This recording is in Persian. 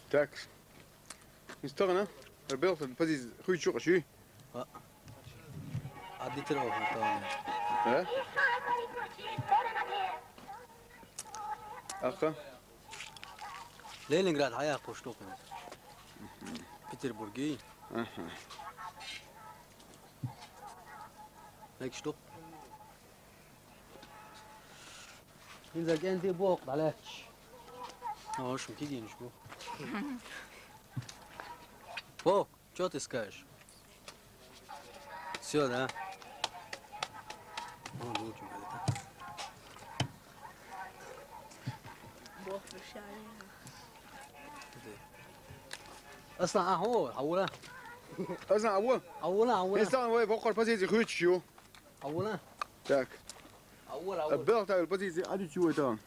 Так. Instagram, er beeld het precies goed zoeken, zie. عدي تروح طبعا. ها؟ أخا. لينينغراد حياة قشطوقنا. بيتربورغي. هيك شطوق. إذا كان في بوق علاش. شو كيجي نشوف. بوق شو تسكاش. سيود ها. بوق في الشارع. اصلا هو اولا أصلا اولا Instagram وين بقول precies goed شو. اولا Tak. اولا Het beeld het precies uit je dan.